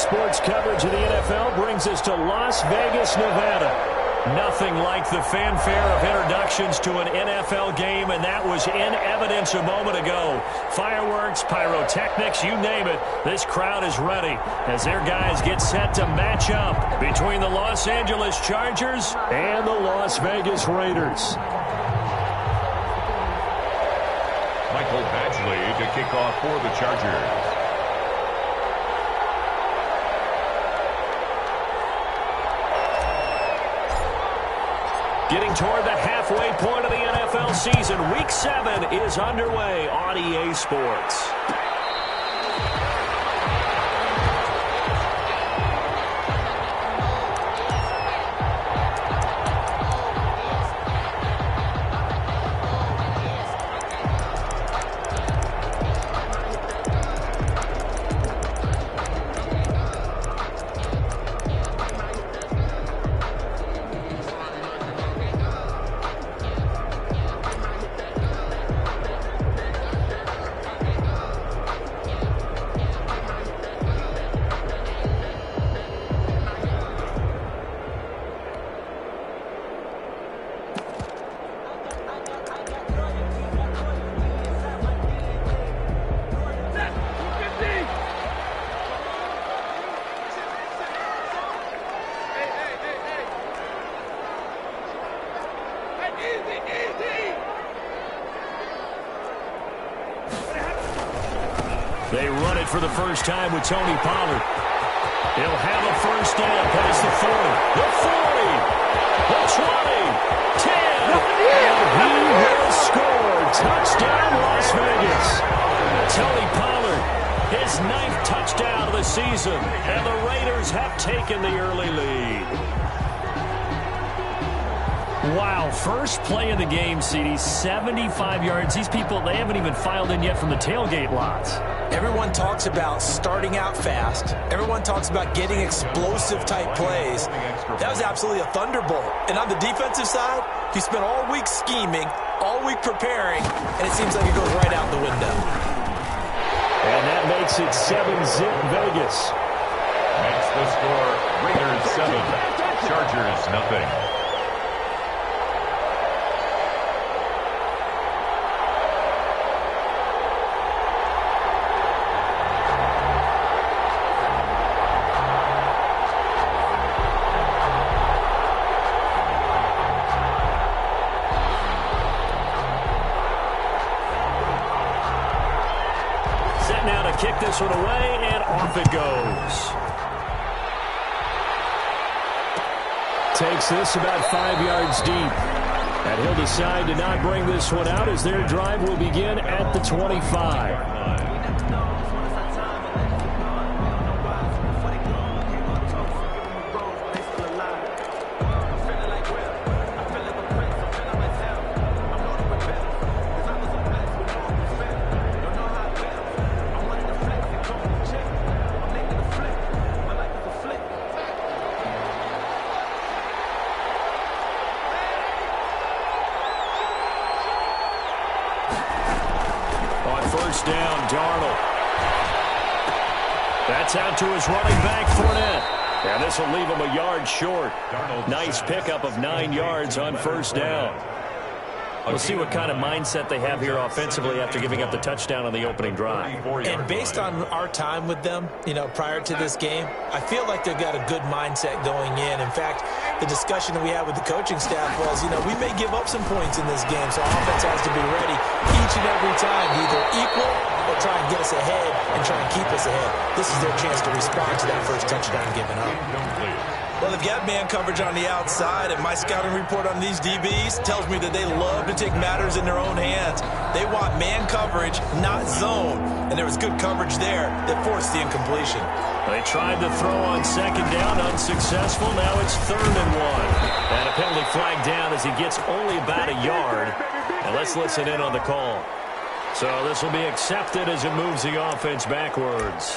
sports coverage of the NFL brings us to Las Vegas, Nevada. Nothing like the fanfare of introductions to an NFL game, and that was in evidence a moment ago. Fireworks, pyrotechnics, you name it. This crowd is ready as their guys get set to match up between the Los Angeles Chargers and the Las Vegas Raiders. Michael Badgley to kick off for the Chargers. Getting toward the halfway point of the NFL season, Week 7 is underway on EA Sports. They run it for the first time with Tony Pollard. He'll have a first down past the 40, the 40, the 20, 10, and he will score. Touchdown, Las Vegas. Tony Pollard, his 9th touchdown of the season, and the Raiders have taken the early lead. Wow, first play of the game, CD, 75 yards. These people, they haven't even filed in yet from the tailgate lots. Everyone talks about starting out fast. Everyone talks about getting explosive-type plays. That was absolutely a thunderbolt. And on the defensive side, you spent all week scheming, all week preparing, and it seems like it goes right out the window. And that makes it 7-zip Vegas. Makes the score Raiders 7, Chargers nothing. Kick this one away, and off it goes. Takes this about 5 yards deep. And he'll decide to not bring this one out as their drive will begin at the 25. First down, Darnold. That's out to his running back, Fournette. And this will leave him a yard short. Nice pickup of 9 yards on first down. We'll see what kind of mindset they have here offensively after giving up the touchdown on the opening drive. And based on our time with them, prior to this game, I feel like they've got a good mindset going in. In fact, the discussion that we had with the coaching staff was, we may give up some points in this game, so offense has to be ready each and every time to either equal or try and get us ahead and try and keep us ahead. This is their chance to respond to that first touchdown given up. Well, they've got man coverage on the outside, and my scouting report on these DBs tells me that they love to take matters in their own hands. They want man coverage, not zone, and there was good coverage there that forced the incompletion. They tried to throw on second down, unsuccessful. Now it's 3rd and 1. And a penalty flag down as he gets only about a yard. And let's listen in on the call. So this will be accepted as it moves the offense backwards.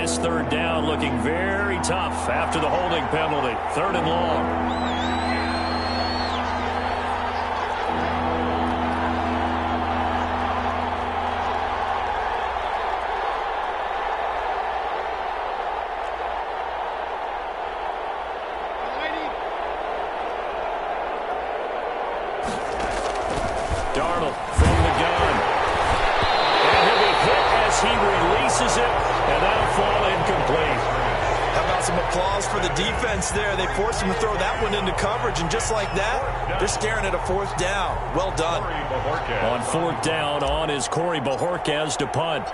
this third down looking very tough after the holding penalty. 3rd and long. Darnold from the gun. And he'll be hit as he releases it, and that'll fall incomplete. How about some applause for the defense there? They forced him to throw that one into coverage, and just like that, they're staring at a 4th down. Well done. On 4th down, on is Corey Bojorquez to punt.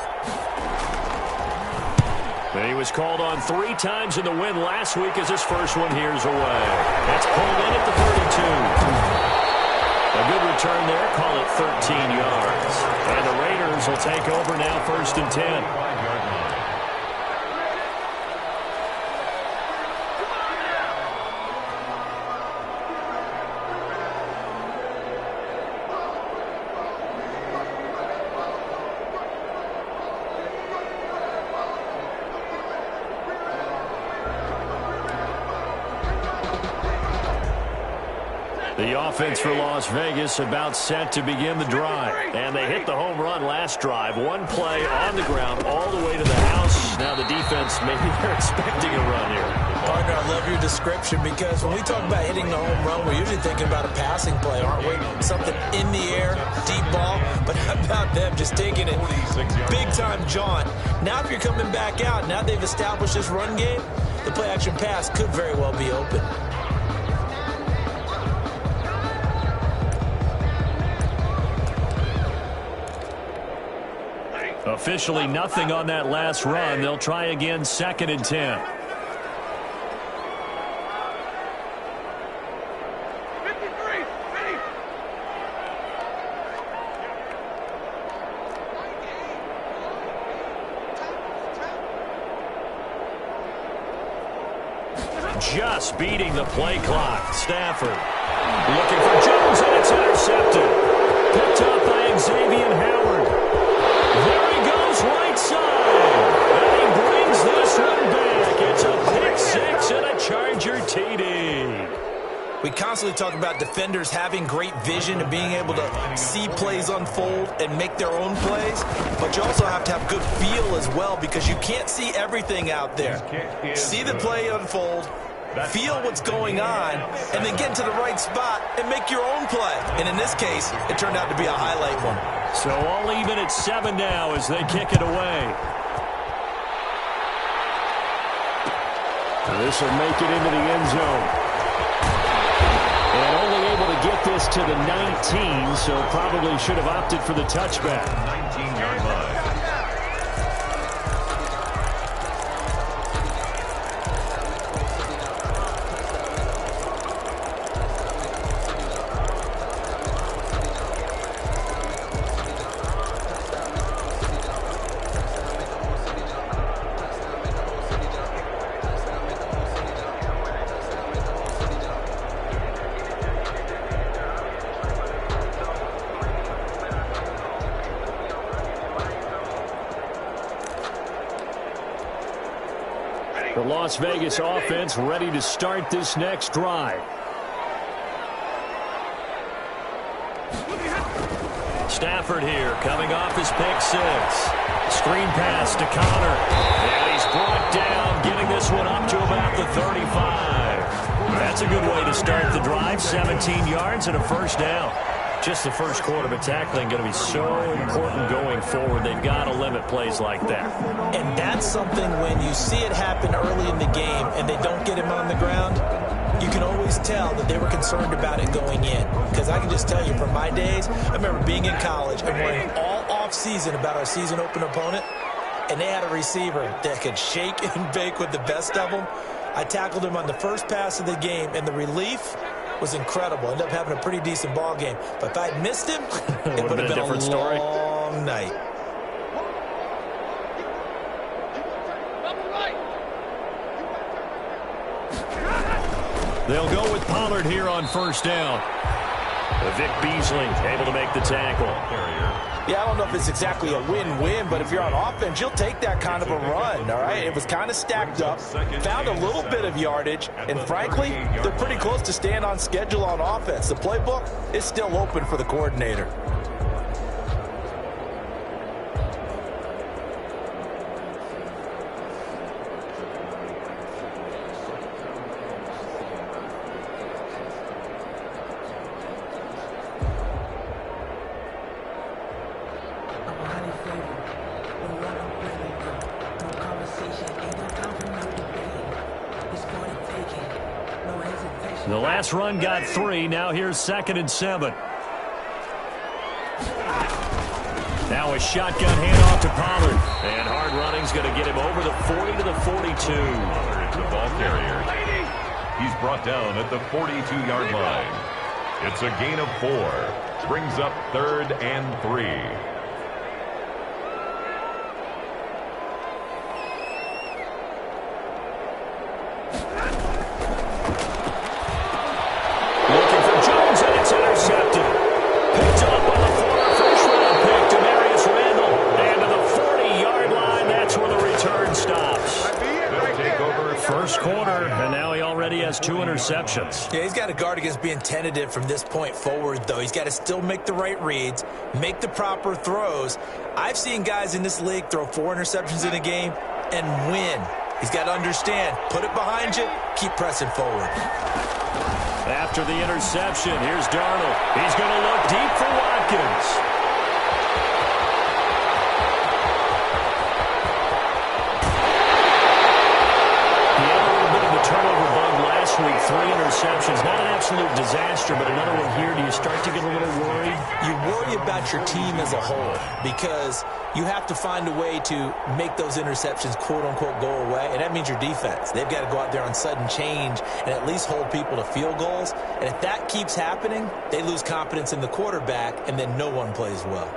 And he was called on 3 times in the win last week as his first one here's away. That's pulled in at the 32. A good return there, call it 13 yards. And the Raiders will take over now, 1st and 10. The offense for Las Vegas about set to begin the drive. And they hit the home run last drive. 1 play on the ground all the way to the house. Now the defense, maybe they're expecting a run here. Partner, I love your description because when we talk about hitting the home run, we're usually thinking about a passing play, aren't we? Something in the air, deep ball. But how about them just taking it big-time jaunt? Now if you're coming back out, now they've established this run game, the play-action pass could very well be open. Officially nothing on that last run. They'll try again, 2nd and 10. Just beating the play clock. Stafford looking for Jones, and it's intercepted. Picked up by Xavier Howard. There he goes, right side. And he brings this one back. It's a pick 6 and a Charger TD. We constantly talk about defenders having great vision and being able to see plays unfold and make their own plays, but you also have to have good feel as well because you can't see everything out there. See the play unfold, feel what's going on, and then get into the right spot and make your own play. And in this case, it turned out to be a highlight one. So all even at 7 now as they kick it away. This will make it into the end zone. And only able to get this to the 19, so probably should have opted for the touchback. 19-yard line. The Las Vegas offense ready to start this next drive. Stafford here coming off his pick 6. Screen pass to Connor. And he's brought down, getting this one up to about the 35. That's a good way to start the drive. 17 yards and a 1st down. Just the first quarter, but tackling going to be so important going forward. They've got to limit plays like that. And that's something when you see it happen early in the game and they don't get him on the ground, you can always tell that they were concerned about it going in. Because I can just tell you from my days, I remember being in college and worrying all off-season about our season open opponent, and they had a receiver that could shake and bake with the best of them. I tackled him on the first pass of the game, and the relief was incredible. Ended up having a pretty decent ball game. But if I'd missed him, it would have been a different story. Long night. They'll go with Pollard here on 1st down. Vic Beasley able to make the tackle. Yeah, I don't know if it's exactly a win-win, but if you're on offense, you'll take that kind of a run, all right? It was kind of stacked up, found a little bit of yardage, and frankly, they're pretty close to staying on schedule on offense. The playbook is still open for the coordinator. The last run got 3. Now here's 2nd and 7. Now a shotgun handoff to Pollard. And hard running's going to get him over the 40 to the 42. Pollard, the ball carrier. He's brought down at the 42-yard line. It's a gain of 4. Brings up 3rd and 3. First quarter, and now he already has 2 interceptions. Yeah, he's got to guard against being tentative from this point forward, though. He's got to still make the right reads, make the proper throws. I've seen guys in this league throw 4 interceptions in a game and win. He's got to understand, put it behind you, keep pressing forward. After the interception, here's Darnold. He's going to look deep for Watkins. Turnover bug last week, 3 interceptions. Not an absolute disaster, but another one here. Do you start to get a little worried? You worry about your team as a whole because you have to find a way to make those interceptions, quote-unquote, go away, and that means your defense. They've got to go out there on sudden change and at least hold people to field goals. And if that keeps happening, they lose confidence in the quarterback, and then no one plays well.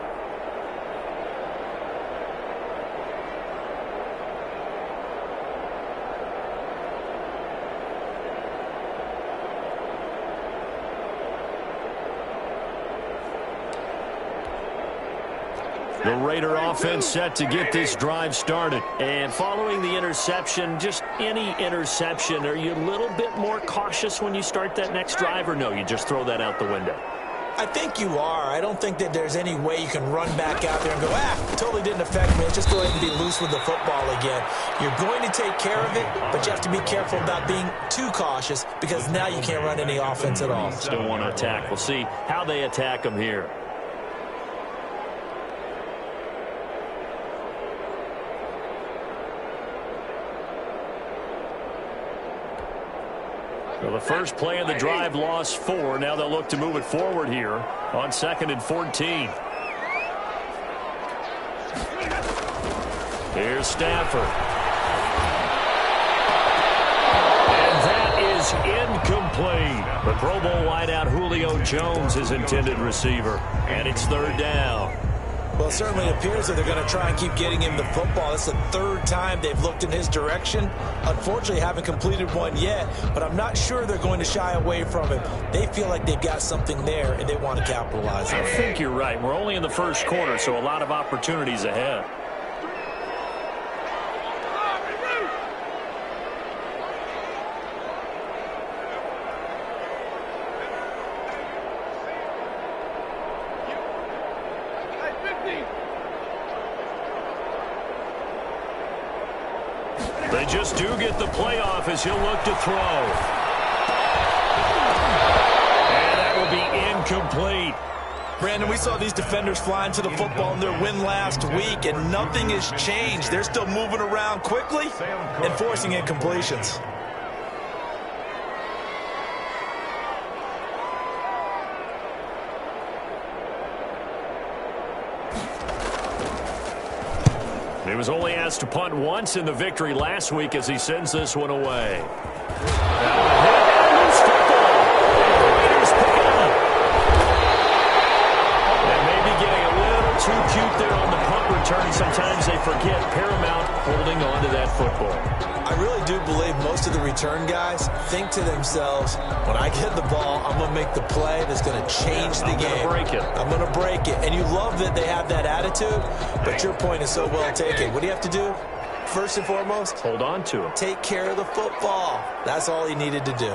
The Raider offense set to get this drive started. And following the interception, just any interception, are you a little bit more cautious when you start that next drive, or no, you just throw that out the window? I think you are. I don't think that there's any way you can run back out there and go, it totally didn't affect me. Just go ahead and be loose with the football again. You're going to take care of it, but you have to be careful about being too cautious because now you can't run any offense at all. Still want to attack. We'll see how they attack them here. So the first play of the drive lost 4. Now they'll look to move it forward here on 2nd and 14. Here's Stafford. And that is incomplete. The Pro Bowl wideout Julio Jones is intended receiver. And it's 3rd down. Well, it certainly appears that they're going to try and keep getting him the football. It's the 3rd time they've looked in his direction. Unfortunately, haven't completed one yet, but I'm not sure they're going to shy away from him. They feel like they've got something there, and they want to capitalize on it. I think you're right. We're only in the first quarter, so a lot of opportunities ahead. They just do get the playoff as he'll look to throw. And that will be incomplete. Brandon, we saw these defenders flying to the football in their win last week, and nothing has changed. They're still moving around quickly and forcing incompletions. He was only asked to punt once in the victory last week as he sends this one away. That one hit and loose football. And the Raiders pick it up. And maybe getting a little too cute there on the punt return. Sometimes they forget paramount holding on to that football. I really do believe most of the return guys think to themselves, when I get the ball, I'm going to make the play that's going to change the game. I'm going to break it. And you love that they have that attitude, but your point is so well taken. What do you have to do? First and foremost, hold on to it. Take care of the football. That's all he needed to do.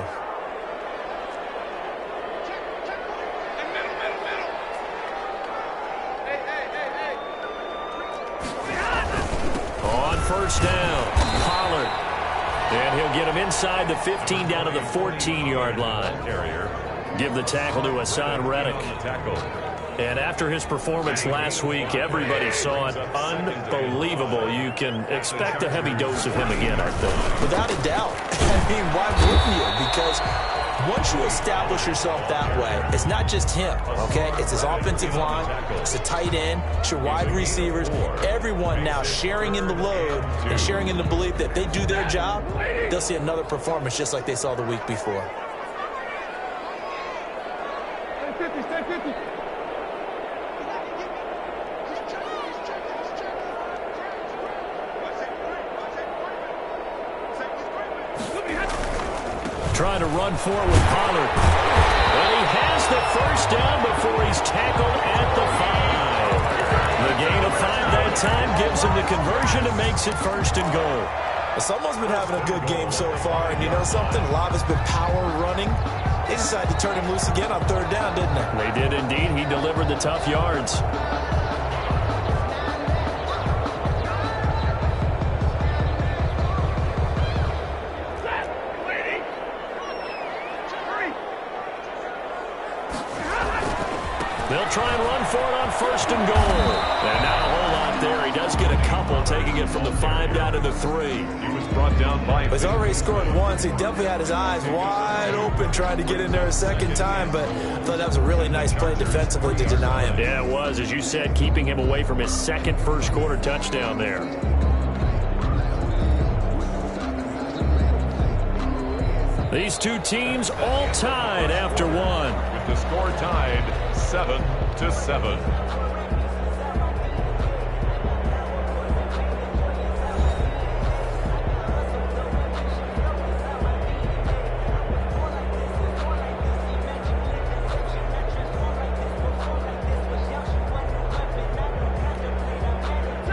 On first down, Pollard. And he'll get him inside the 15 down to the 14-yard line. Give the tackle to Hassan Reddick. And after his performance last week, everybody saw it. Unbelievable. You can expect a heavy dose of him again, I think. Without a doubt. I mean, why wouldn't you? Because once you establish yourself that way, it's not just him, okay? It's his offensive line, it's the tight end, it's your wide receivers, everyone now sharing in the load and sharing in the belief that if they do their job, they'll see another performance just like they saw the week before. Trying to run forward with Pollard. And he has the first down before he's tackled at the 5. The gain of 5 that time gives him the conversion and makes it first and goal. Well, someone's been having a good game so far, and you know something? A lot of it's been power running. They decided to turn him loose again on third down, didn't they? They did indeed. He delivered the tough yards. They'll try and run for it on first and goal. And not a whole lot there. He does get a couple, taking it from the 5 down to the 3. He was brought down by... He's already scored once. He definitely had his eyes wide open trying to get in there a second time, but I thought that was a really nice play defensively to deny him. Yeah, it was, as you said, keeping him away from his second first-quarter touchdown there. These two teams all tied after one. With the score tied 7-7.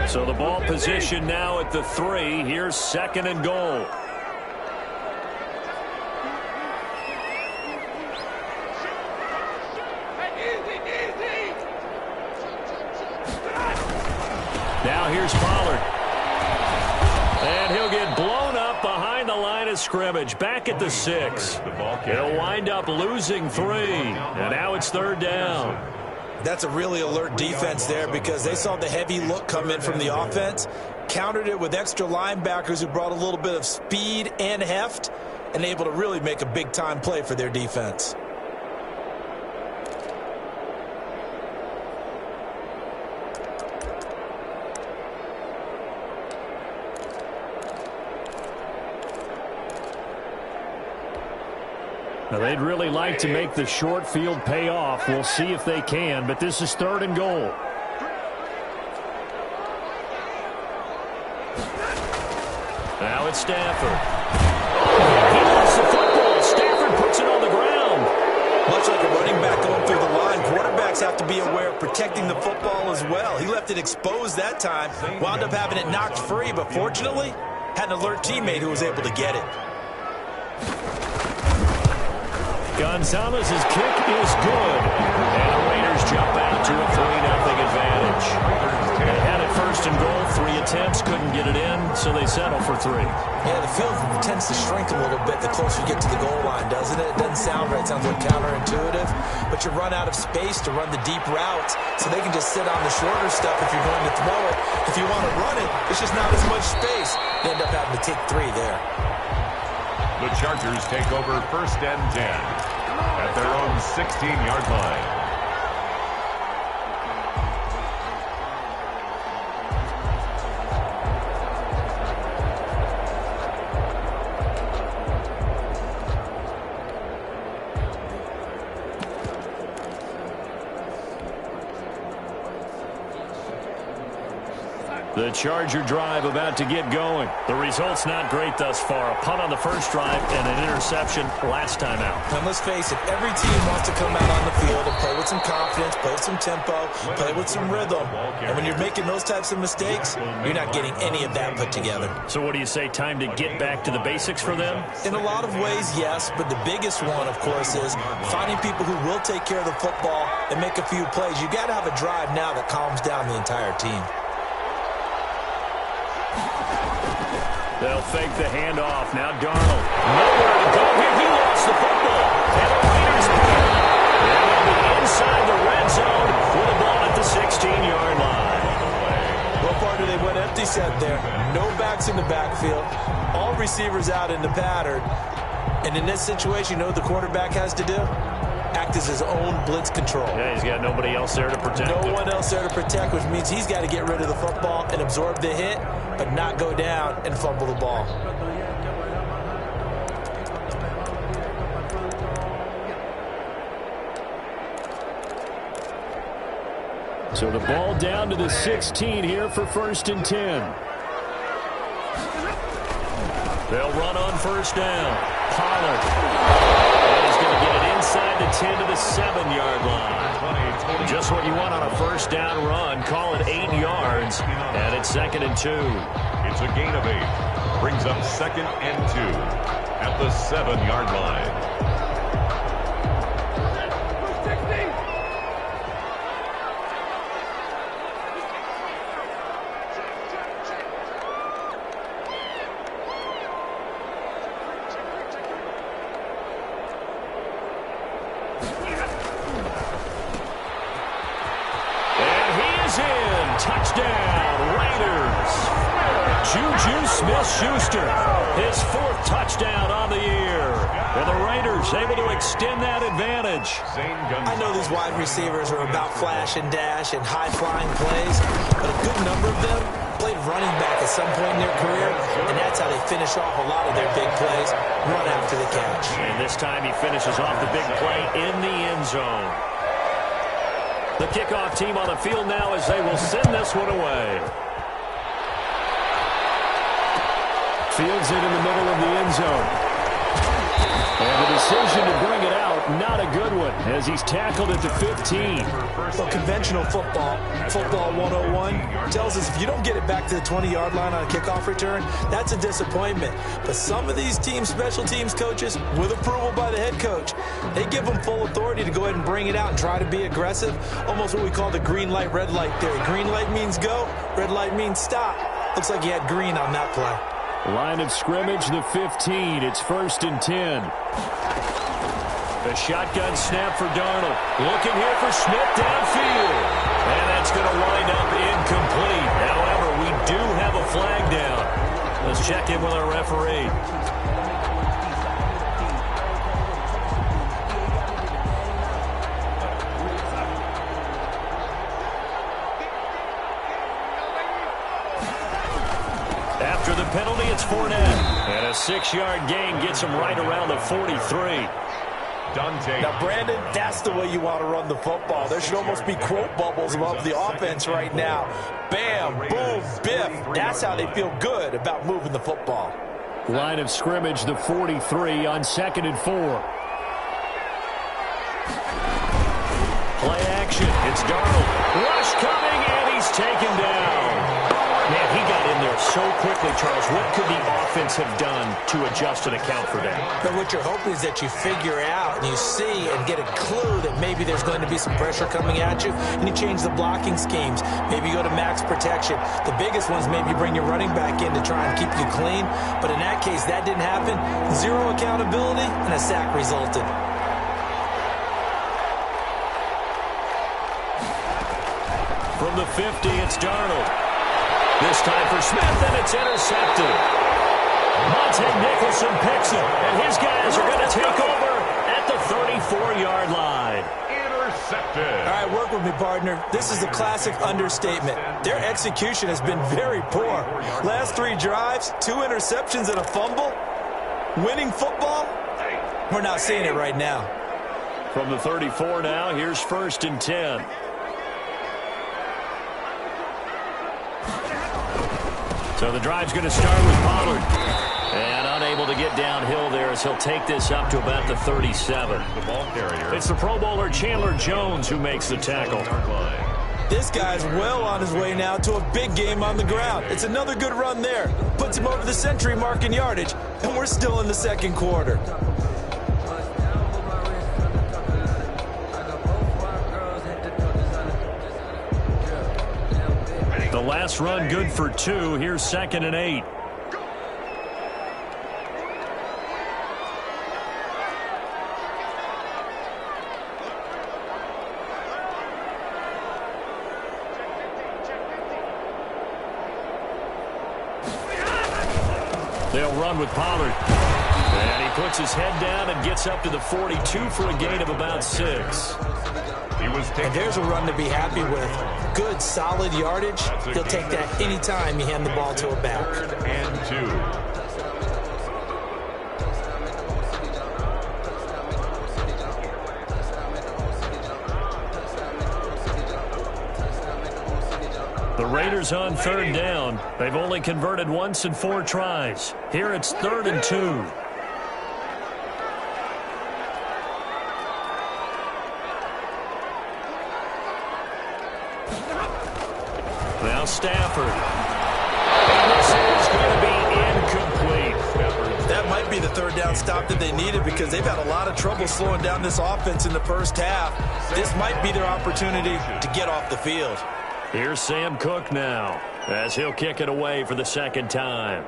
So the ball position now at the 3. Here's second and goal. Now here's Pollard. And he'll get blown up behind the line of scrimmage. Back at the 6. He'll wind up losing 3. And now it's third down. That's a really alert defense there because they saw the heavy look come in from the offense, countered it with extra linebackers who brought a little bit of speed and heft, and able to really make a big-time play for their defense. Now, they'd really like to make the short field pay off. We'll see if they can, but this is third and goal. Now it's Stafford. He lost the football. Stafford puts it on the ground. Much like a running back going through the line, quarterbacks have to be aware of protecting the football as well. He left it exposed that time, wound up having it knocked free, but fortunately, had an alert teammate who was able to get it. Gonzalez's kick is good. And the Raiders jump out to a 3-0 advantage. They had it first and goal, 3 attempts, couldn't get it in, so they settle for 3. Yeah, the field tends to shrink a little bit the closer you get to the goal line, doesn't it? It doesn't sound right. It sounds like counterintuitive. But you run out of space to run the deep routes, so they can just sit on the shorter stuff if you're going to throw it. If you want to run it, it's just not as much space. You end up having to take 3 there. The Chargers take over first and 10 at their own 16-yard line. The Charger drive about to get going. The result's not great thus far. A punt on the first drive and an interception last time out. And let's face it, every team wants to come out on the field and play with some confidence, play with some tempo, play with some rhythm. And when you're making those types of mistakes, you're not getting any of that put together. So what do you say, time to get back to the basics for them? In a lot of ways, yes, but the biggest one, of course, is finding people who will take care of the football and make a few plays. You got to have a drive now that calms down the entire team. They'll fake the handoff. Now Darnold. Nowhere to go here. He lost the football. And the Raiders pick it up. And they'll be inside the red zone with a ball at the 16-yard line. What part do they went empty set there? No backs in the backfield. All receivers out in the pattern. And in this situation, you know what the quarterback has to do? Act as his own blitz control. Yeah, he's got nobody else there to protect him. No one else there to protect, which means he's got to get rid of the football and absorb the hit, but not go down and fumble the ball. So the ball down to the 16 here for 1st and 10. They'll run on first down. Pollard. And he's going to get it inside the 10 to the 7-yard line. Just what you want on a first down run. Call it 8 yards. And it's 2nd and 2. It's a gain of 8. Brings up 2nd and 2 at the 7-yard line. Smith-Schuster, his 4th touchdown on the year. And the Raiders able to extend that advantage. I know these wide receivers are about flash and dash and high-flying plays, but a good number of them played running back at some point in their career, and that's how they finish off a lot of their big plays, run after the catch. And this time he finishes off the big play in the end zone. The kickoff team on the field now as they will send this one away. Fields it in the middle of the end zone. And the decision to bring it out, not a good one, as he's tackled at the 15. Well, conventional football 101, tells us if you don't get it back to the 20-yard line on a kickoff return, that's a disappointment. But some of these teams, special teams coaches, with approval by the head coach, they give them full authority to go ahead and bring it out and try to be aggressive, almost what we call the green light, red light theory. Green light means go, red light means stop. Looks like he had green on that play. Line of scrimmage, the 15. It's 1st and 10. The shotgun snap for Darnold. Looking here for Smith downfield. And that's going to wind up incomplete. However, we do have a flag down. Let's check in with our referee. After the penalty, it's Fournette. And a 6-yard gain gets him right around the 43. Dante. Now, Brandon, that's the way you want to run the football. There should almost be quote bubbles above the offense right now. Bam, boom, biff. That's how they feel good about moving the football. Line of scrimmage, the 43 on 2nd and 4. Play action. It's Darnold. Rush coming, and he's taken down. Man, he got in there so quickly, Charles. What could the offense have done to adjust and account for that? But what you're hoping is that you figure out and you see and get a clue that maybe there's going to be some pressure coming at you, and you change the blocking schemes. Maybe you go to max protection. The biggest ones, maybe you bring your running back in to try and keep you clean. But in that case, that didn't happen. Zero accountability, and a sack resulted. From the 50, it's Darnold. This time for Smith, and it's intercepted. Monte Nicholson picks him, and his guys are going to take over at the 34-yard line. Intercepted. All right, work with me, partner. This is a classic understatement. Their execution has been very poor. Last 3 drives, 2 interceptions and a fumble. Winning football? We're not seeing it right now. From the 34 now, here's 1st and 10. So the drive's going to start with Pollard. And unable to get downhill there as he'll take this up to about the 37. The ball carrier. It's the Pro Bowler Chandler Jones who makes the tackle. This guy's well on his way now to a big game on the ground. It's another good run there. Puts him over the century mark in yardage, and we're still in the second quarter. The last run good for 2. Here's 2nd and 8. They'll run with Pollard. And he puts his head down and gets up to the 42 for a gain of about 6. And there's a run to be happy with. Good, solid yardage. He'll take that anytime you hand the ball to a back. 3rd and 2. The Raiders on 3rd down. They've only converted once in 4 tries. Here it's 3rd and 2. Now Stafford. And this is going to be incomplete. That might be the 3rd down stop that they needed because they've had a lot of trouble slowing down this offense in the first half. This might be their opportunity to get off the field. Here's Sam Cook now as he'll kick it away for the 2nd time.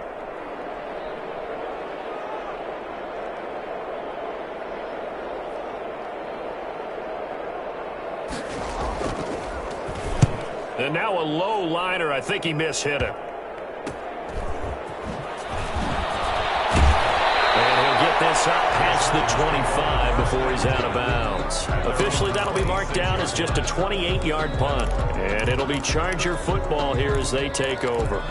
And now a low liner. I think he mishit it. And he'll get this up past the 25 before he's out of bounds. Officially, that'll be marked down as just a 28-yard punt. And it'll be Charger football here as they take over.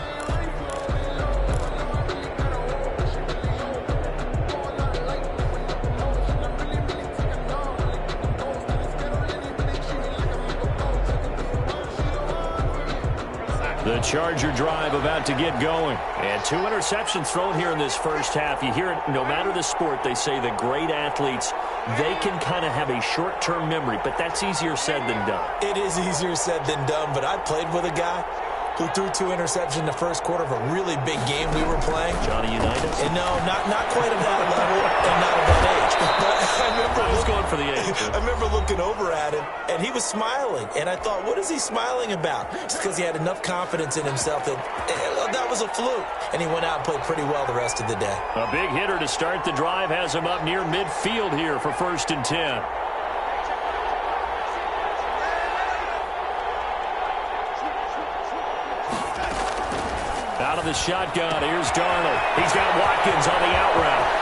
The Charger drive about to get going. And 2 interceptions thrown here in this first half. You hear it, no matter the sport, they say that great athletes, they can kind of have a short-term memory, but that's easier said than done. It is easier said than done, but I played with a guy who threw 2 interceptions in the first quarter of a really big game we were playing. Johnny Unitas? And no, not quite of that level and not of that age. But I was going for the age. I remember looking over at him, and he was smiling. And I thought, what is he smiling about? Just because he had enough confidence in himself that that was a fluke. And he went out and played pretty well the rest of the day. A big hitter to start the drive has him up near midfield here for 1st and 10. Out of the shotgun, here's Darnold. He's got Watkins on the out route.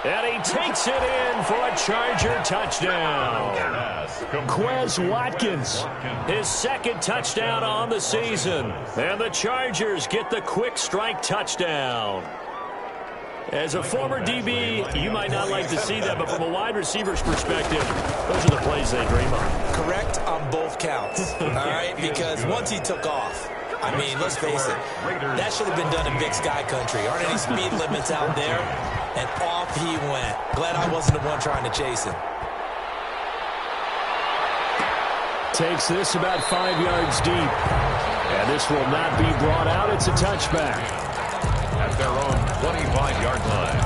And he takes it in for a Charger touchdown. Quez Watkins, his 2nd touchdown on the season. And the Chargers get the quick strike touchdown. As a former DB, you might not like to see that, but from a wide receiver's perspective, those are the plays they dream of. Correct on both counts, all right? Because once he took off, I mean, let's face it, that should have been done in Big Sky Country. Aren't any speed limits out there? And off he went. Glad I wasn't the one trying to chase him. Takes this about 5 yards deep. And this will not be brought out. It's a touchback. At their own 25-yard line.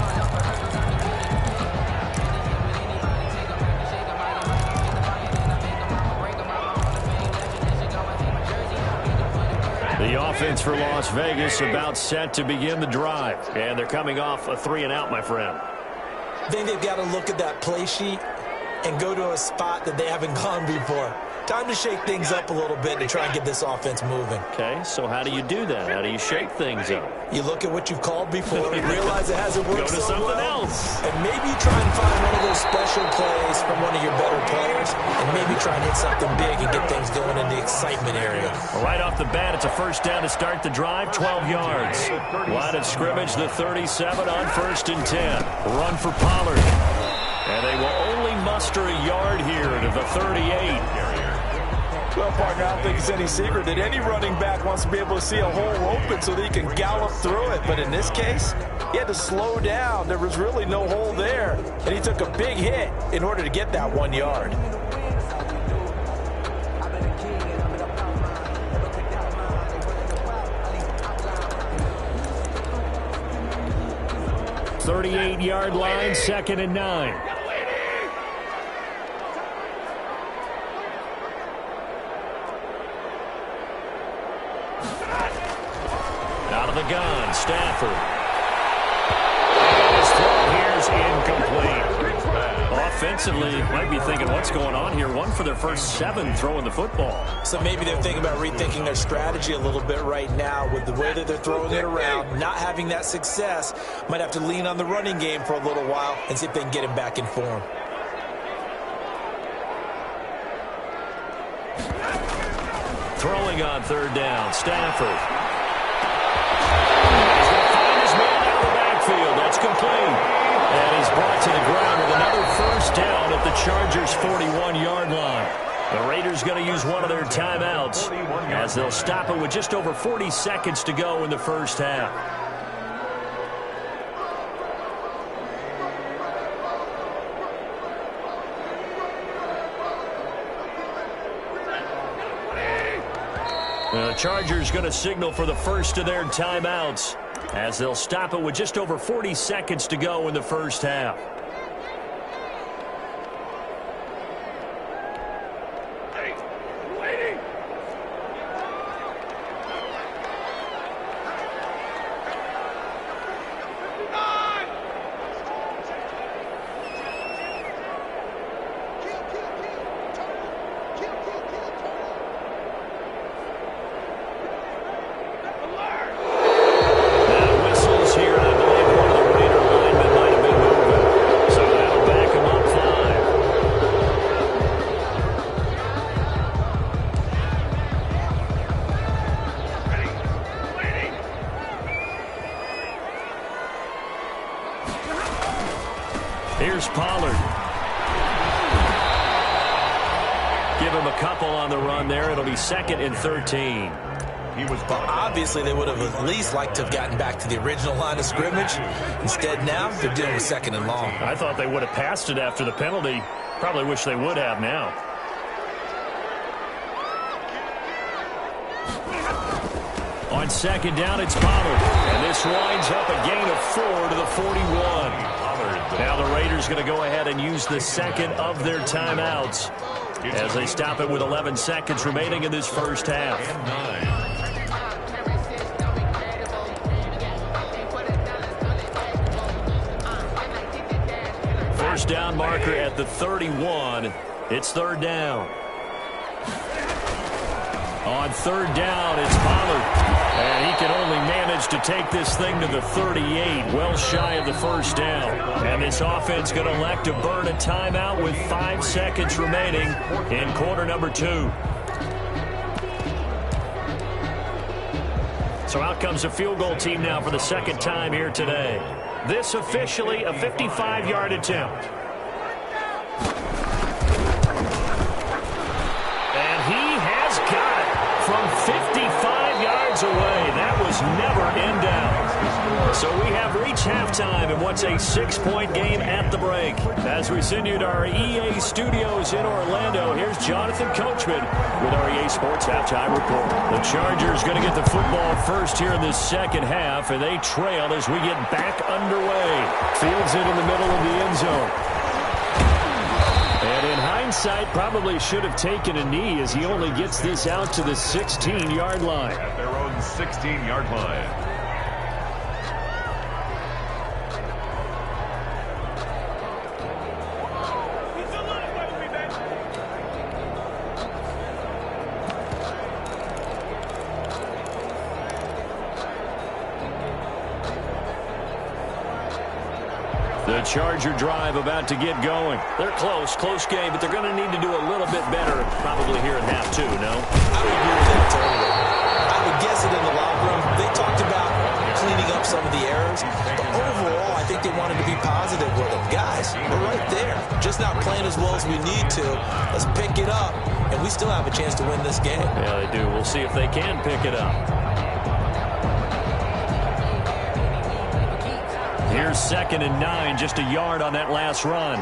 The offense for Las Vegas about set to begin the drive. And they're coming off a 3-and-out, my friend. I think they've got to look at that play sheet and go to a spot that they haven't gone before. Time to shake things up a little bit and try and get this offense moving. Okay, so how do you do that? How do you shake things up? You look at what you've called before and realize it hasn't worked Go to so something well. else. And maybe try and find one of those special plays from one of your better players and maybe try and hit something big and get things going in the excitement area. Well, right off the bat, it's a 1st down to start the drive, 12 yards. Line of scrimmage, the 37 on 1st and 10. Run for Pollard. And they will only muster a yard here to the 38. Well, partner, I don't think it's any secret that any running back wants to be able to see a hole open so that he can gallop through it. But in this case, he had to slow down. There was really no hole there, and he took a big hit in order to get that 1 yard. .38-yard line, 2nd and 9. Out of the gun, Stafford. And his throw here is incomplete. Offensively, might be thinking, what's going on here? 1 for their first 7 throwing the football. So maybe they're thinking about rethinking their strategy a little bit right now with the way that they're throwing it around, not having that success. Might have to lean on the running game for a little while and see if they can get him back in form. Throwing on 3rd down, Stafford. He's going to find his man out of the backfield. That's complete. And he's brought to the ground with another first down at the Chargers' 41-yard line. The Raiders going to use one of their timeouts as they'll stop it with just over 40 seconds to go in the first half. The Chargers going to signal for the first of their timeouts as they'll stop it with just over 40 seconds to go in the first half. Here's Pollard. Give him a couple on the run there. It'll be 2nd and 13. Obviously, they would have at least liked to have gotten back to the original line of scrimmage. Instead, now they're dealing with 2nd and long. I thought they would have passed it after the penalty. Probably wish they would have now. On 2nd down, it's Pollard. And this winds up a gain of 4 to the 41. Now the Raiders going to go ahead and use the 2nd of their timeouts as they stop it with 11 seconds remaining in this first half. First down marker at the 31. It's 3rd down. On 3rd down, it's Pollard. And he can only manage to take this thing to the 38, well shy of the first down. And this offense going to elect to burn a timeout with 5 seconds remaining in quarter number 2. So out comes a field goal team now for the 2nd time here today. This officially a 55-yard attempt. And he has got it from 55 yards away. That was never in doubt. So we have reached halftime in what's a 6-point game at the break. As we send you to our EA studios in Orlando, here's Jonathan Coachman with our EA Sports Halftime Report. The Chargers going to get the football first here in this second half, and they trail as we get back underway. Fields it in the middle of the end zone. And in hindsight, probably should have taken a knee as he only gets this out to the 16-yard line. At their own 16-yard line. The Charger drive about to get going. They're close game, but they're going to need to do a little bit better probably here in half 2, no? I would agree with that totally. I would guess it in the locker room. They talked about cleaning up some of the errors. But overall, I think they wanted to be positive with them. Guys, we're right there. Just not playing as well as we need to. Let's pick it up, and we still have a chance to win this game. Yeah, they do. We'll see if they can pick it up. Here's 2nd and 9, just a yard on that last run.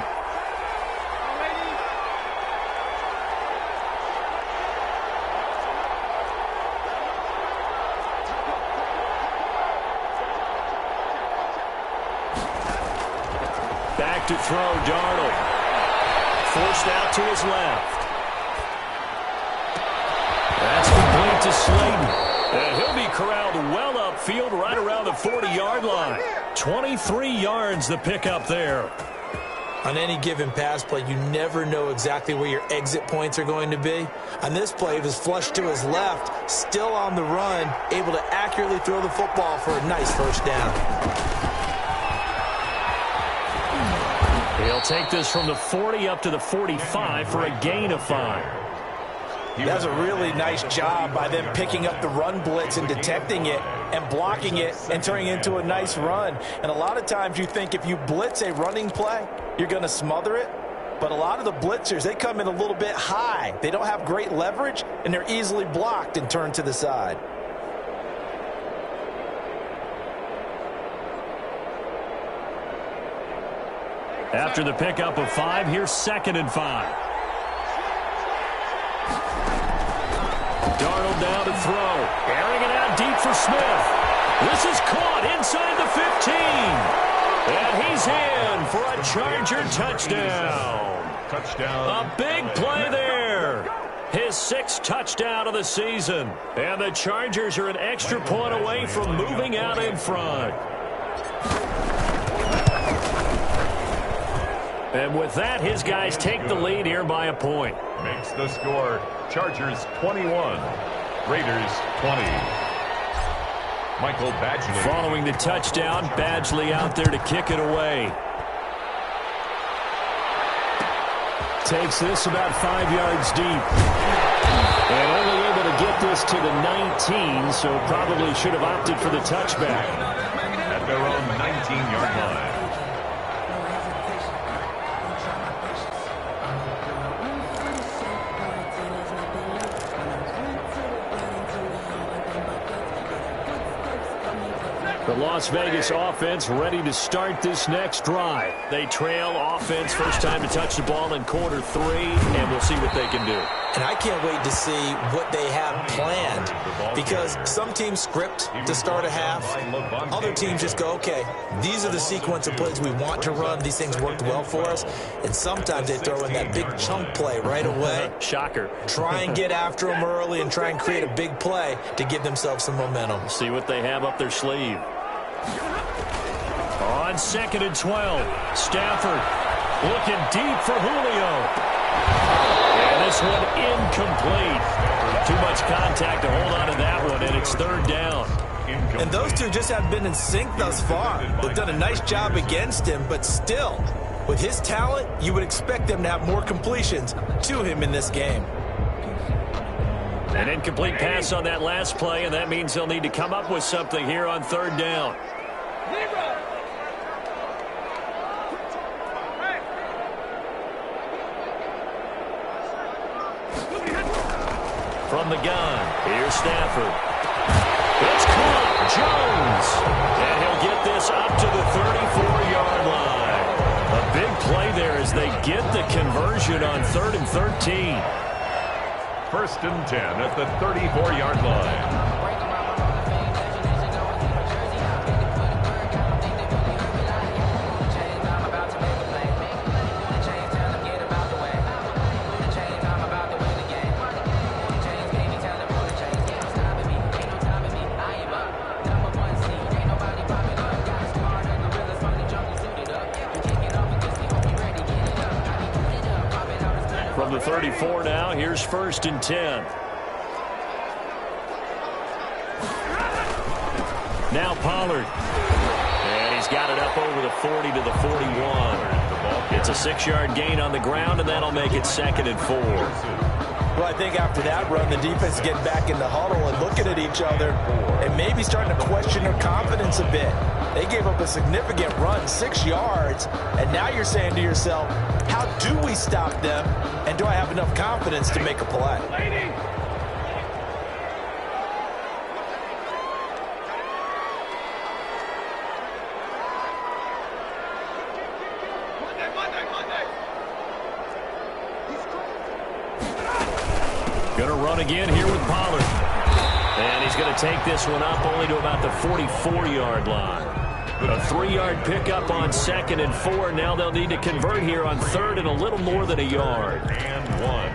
Back to throw, Darnold. Forced out to his left. That's complete to Slayton. And he'll be corralled well upfield right around the 40-yard line. 23 yards the pickup there. On any given pass play, you never know exactly where your exit points are going to be. On this play, it was flushed to his left, still on the run, able to accurately throw the football for a nice first down. He'll take this from the 40 up to the 45 for a gain of 5. That's a really nice job by them picking up the run blitz and detecting it and blocking it and turning it into a nice run. And a lot of times you think if you blitz a running play, you're going to smother it. But a lot of the blitzers, they come in a little bit high. They don't have great leverage, and they're easily blocked and turned to the side. After the pickup of 5, here's 2nd and 5. Darnold down to throw. Airing it out deep for Smith. This is caught inside the 15. And he's in for a Charger touchdown. Touchdown. A big play there. His 6th touchdown of the season. And the Chargers are an extra point away from moving out in front. And with that, his guys take the lead here by a point. Makes the score Chargers 21, Raiders 20. Michael Badgley. Following the touchdown, Badgley out there to kick it away. Takes this about 5 yards deep. And only able to get this to the 19, so probably should have opted for the touchback. At their own 19-yard line. The Las Vegas offense ready to start this next drive. They trail offense, first time to touch the ball in quarter 3, and we'll see what they can do. And I can't wait to see what they have planned, because some teams script to start a half. Other teams just go, okay, these are the sequence of plays we want to run. These things worked well for us. And sometimes they throw in that big chunk play right away. Shocker. Try and get after them early and try and create a big play to give themselves some momentum. See what they have up their sleeve. On 2nd and 12, Stafford looking deep for Julio. And this one incomplete. Too much contact to hold on to that one, and it's 3rd down. And those two just have been in sync thus far. They've done a nice job against him, but still, with his talent, you would expect them to have more completions to him in this game. An incomplete pass on that last play, and that means they'll need to come up with something here on 3rd down. From the gun, here's Stafford. It's caught, Jones. And he'll get this up to the 34-yard line. A big play there as they get the conversion on 3rd and 13. 1st and 10 at the 34-yard line. From the 34 now, here's 1st and 10. Now Pollard. And he's got it up over the 40 to the 41. It's a 6-yard gain on the ground, and that'll make it 2nd and 4. Well, I think after that run, the defense is getting back in the huddle and looking at each other and maybe starting to question their confidence a bit. They gave up a significant run, 6 yards, and now you're saying to yourself, how do we stop them, and do I have enough confidence to make a play? Going to run again here with Pollard. And he's going to take this one up only to about the 44-yard line. A 3-yard pickup on 2nd and 4. Now they'll need to convert here on 3rd and a little more than a yard. And 1.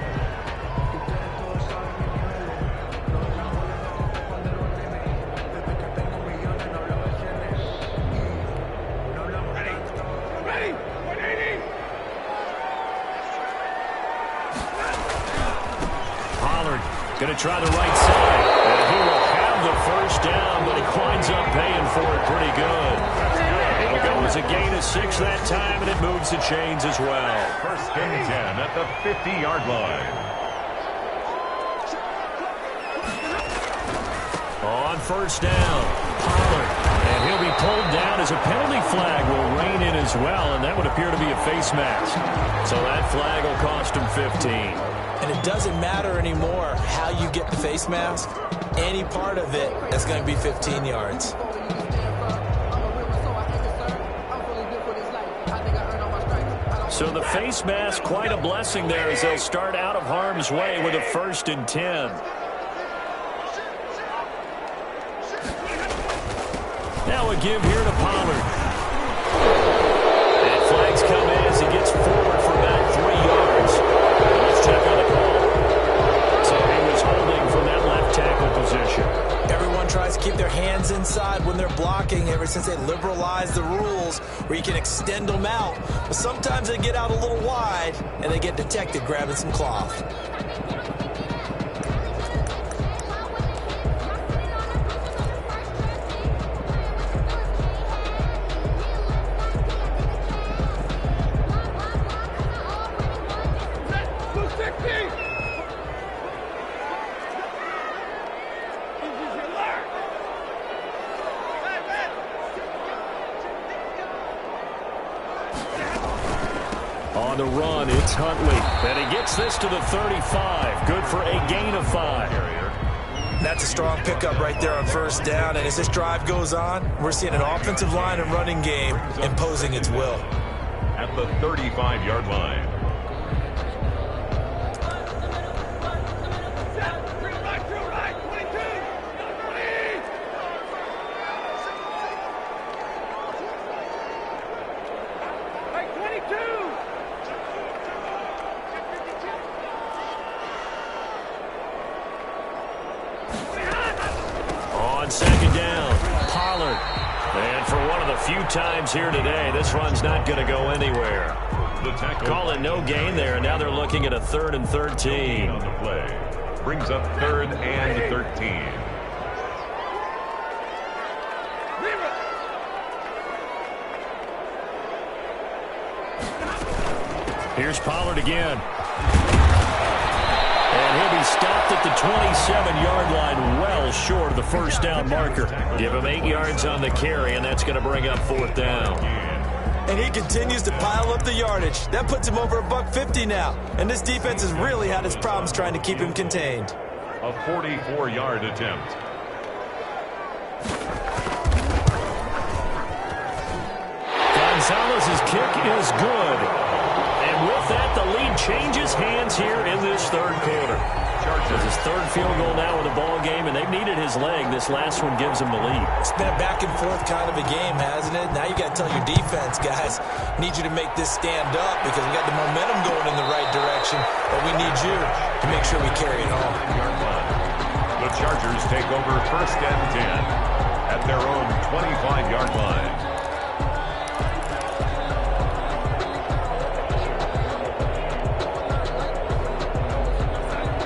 Going to try the right side. And he will have the first down, but he winds up paying for it pretty good. It'll go as a gain of 6 that time, and it moves the chains as well. 1st and 10 at the 50-yard line. On 1st down, Pollard. And he'll be pulled down as a penalty flag will rein in as well, and that would appear to be a face mask. So that flag will cost him 15. And it doesn't matter anymore how you get the face mask. Any part of it is going to be 15 yards. So the face mask, quite a blessing there as they'll start out of harm's way with a 1st and 10. Now a give here to Pollard. And flags come in as he gets forward for about 3 yards. Let's check on the call. So he was holding from that left tackle position. Everyone tries to keep their hands inside when they're blocking ever since they liberalized the rules where you can extend them out. But sometimes they get out a little wide and they get detected grabbing some cloth. On the run, it's Huntley. And he gets this to the 35. Good for a gain of 5. That's a strong pickup right there on 1st down. And as this drive goes on, we're seeing an offensive line and running game imposing its will. At the 35-yard line. On 2nd down, Pollard. And for one of the few times here today, this run's not going to go anywhere. Call it no gain there, and now they're looking at a 3rd and 13. On the play. Brings up 3rd and 13. Here's Pollard again. And he'll be stopped at the 27-yard line, well short of the 1st down marker. Give him 8 yards on the carry, and that's going to bring up 4th down. And he continues to pile up the yardage. That puts him over $150 now. And this defense has really had its problems trying to keep him contained. A 44-yard attempt. Gonzalez's kick is good. And with that, the lead changes hands here in this 3rd quarter. Chargers his 3rd field goal now in the ball game, and they've needed his leg. This last one gives him the lead. It's been a back and forth kind of a game, hasn't it? Now you got to tell your defense, guys, need you to make this stand up because we got the momentum going in the right direction, but we need you to make sure we carry it home. The Chargers take over 1st and 10 at their own 25-yard line.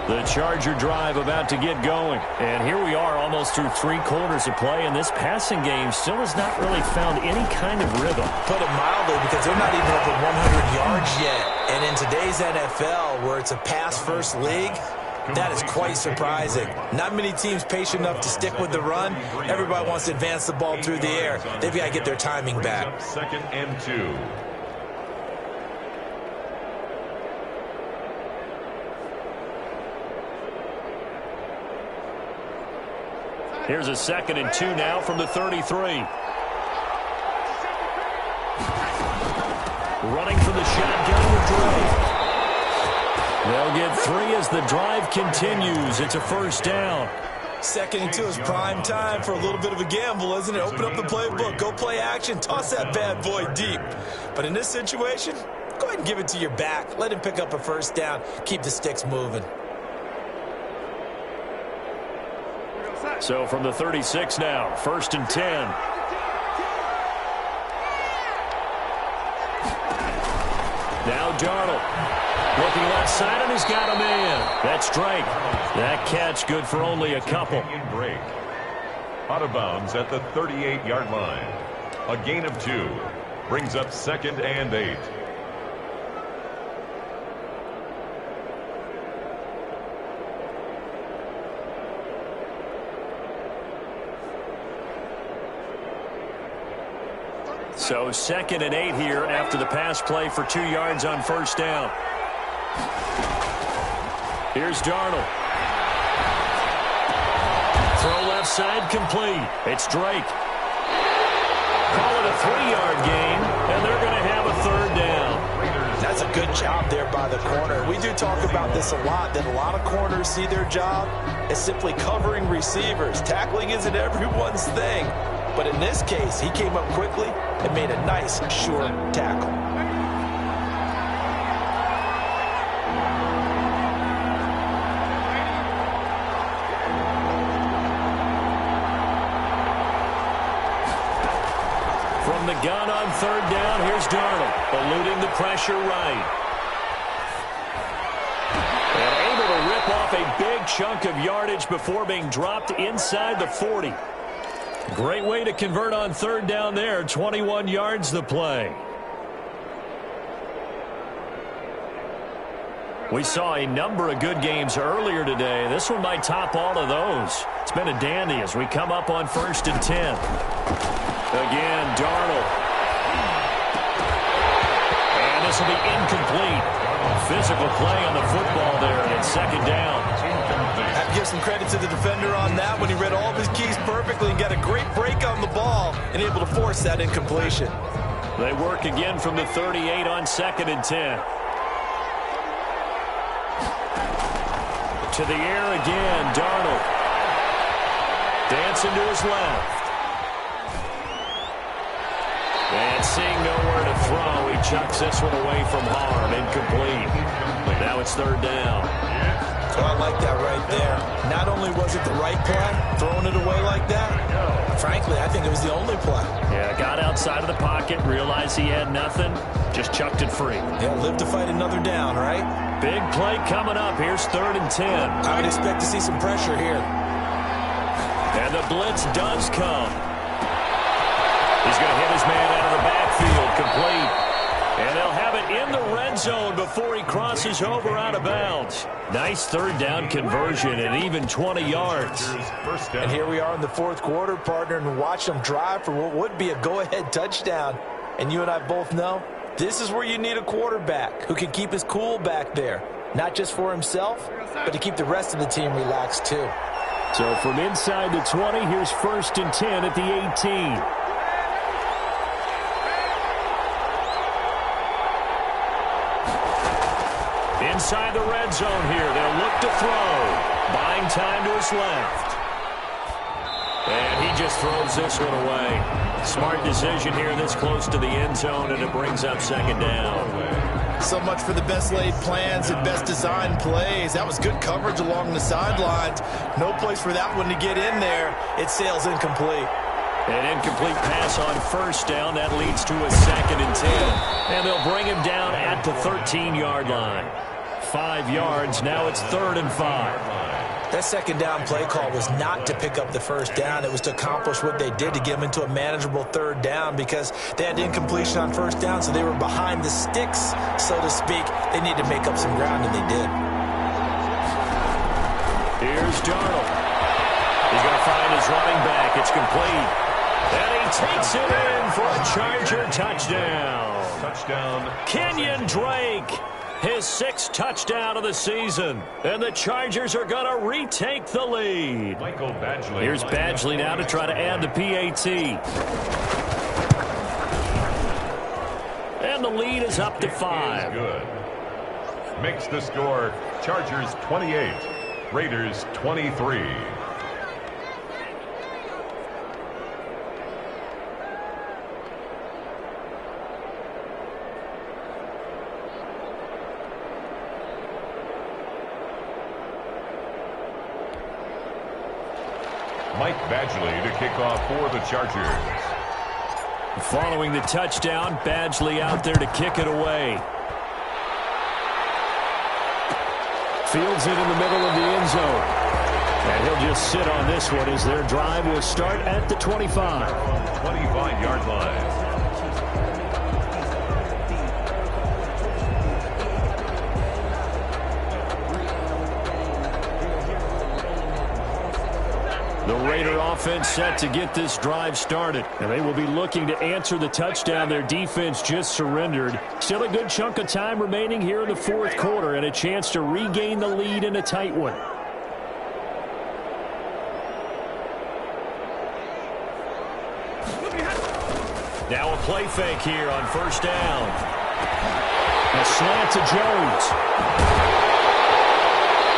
The Charger drive about to get going. And here we are almost through 3 quarters of play, and this passing game still has not really found any kind of rhythm. Put it mildly, because they're not even up at 100 yards yet. And in today's NFL, where it's a pass-first league, That is quite surprising. Not many teams patient enough to stick with the run. Everybody wants to advance the ball through the air. They've got to get their timing back. 2nd and 2. Here's a 2nd and 2 now from the 33. Running for the shotgun with Drake. They'll get 3 as the drive continues. It's a first down. 2nd and 2 is prime time for a little bit of a gamble, isn't it? Open up the playbook, go play action, toss that bad boy deep. But in this situation, go ahead and give it to your back. Let him pick up a first down. Keep the sticks moving. So from the 36 now, 1st and 10. Now Darnold. Looking left side, and he's got a man. That's Drake. That catch good for only a couple. Drake. Out of bounds at the 38-yard line. A gain of 2. Brings up 2nd and 8. So 2nd and 8 here after the pass play for 2 yards on first down. Here's Darnold. Throw left side complete. It's Drake. Call it a 3-yard gain, and they're going to have a 3rd down. That's a good job there by the corner. We do talk about this a lot, that a lot of corners see their job as simply covering receivers. Tackling isn't everyone's thing. But in this case, he came up quickly and made a nice, sure tackle. From the gun on 3rd down, here's Darnold, eluding the pressure right. And able to rip off a big chunk of yardage before being dropped inside the 40. Great way to convert on 3rd down there. 21 yards the play. We saw a number of good games earlier today. This one might top all of those. It's been a dandy as we come up on 1st and 10. Again, Darnold. And this will be incomplete. Physical play on the football there, and it's 2nd down. I have to give some credit to the defender on that when he read all of his keys perfectly and got a great break on the ball and able to force that incompletion. They work again from the 38 on 2nd and 10. To the air again, Darnold. Dancing to his left. And seeing nowhere to throw, he chucks this one away from harm. Incomplete. Now it's 3rd down. So I like that right there. Not only was it the right play, throwing it away like that, frankly, I think it was the only play. Yeah, got outside of the pocket, realized he had nothing, just chucked it free. Yeah, live to fight another down, right? Big play coming up. Here's 3rd and 10. I would expect to see some pressure here. And the blitz does come. He's going to hit his man out of the backfield, complete. And they'll have it in the red zone before he crosses over out of bounds. Nice 3rd down conversion and even 20 yards. And here we are in the 4th quarter, partner, and watch them drive for what would be a go-ahead touchdown. And you and I both know this is where you need a quarterback who can keep his cool back there. Not just for himself, but to keep the rest of the team relaxed too. So from inside the 20, here's 1st and 10 at the 18. Inside the red zone here. They'll look to throw. Buying time to his left. And he just throws this one away. Smart decision here this close to the end zone, and it brings up 2nd down. So much for the best laid plans and best designed plays. That was good coverage along the sidelines. No place for that one to get in there. It sails incomplete. An incomplete pass on 1st down. That leads to a 2nd and 10. And they'll bring him down at the 13-yard line. 5 yards. Now it's 3rd and 5. That 2nd down play call was not to pick up the 1st down. It was to accomplish what they did to get them into a manageable 3rd down because they had incompletion on 1st down, so they were behind the sticks, so to speak. They needed to make up some ground, and they did. Here's Darnold. He's going to find his running back. It's complete. And he takes it in for a Charger touchdown. Touchdown. Kenyon Drake, his 6th touchdown of the season. And the Chargers are going to retake the lead. Michael Badgley. Here's Badgley now to try to add the PAT. And the lead is up to 5. Good. Makes the score Chargers 28, Raiders 23. Mike Badgley to kick off for the Chargers. Following the touchdown, Badgley out there to kick it away. Fields it in the middle of the end zone. And he'll just sit on this one as their drive will start at the 25. 25-yard line. The Raider offense set to get this drive started. And they will be looking to answer the touchdown their defense just surrendered. Still a good chunk of time remaining here in the 4th quarter and a chance to regain the lead in a tight one. Now a play fake here on 1st down. A slant to Jones.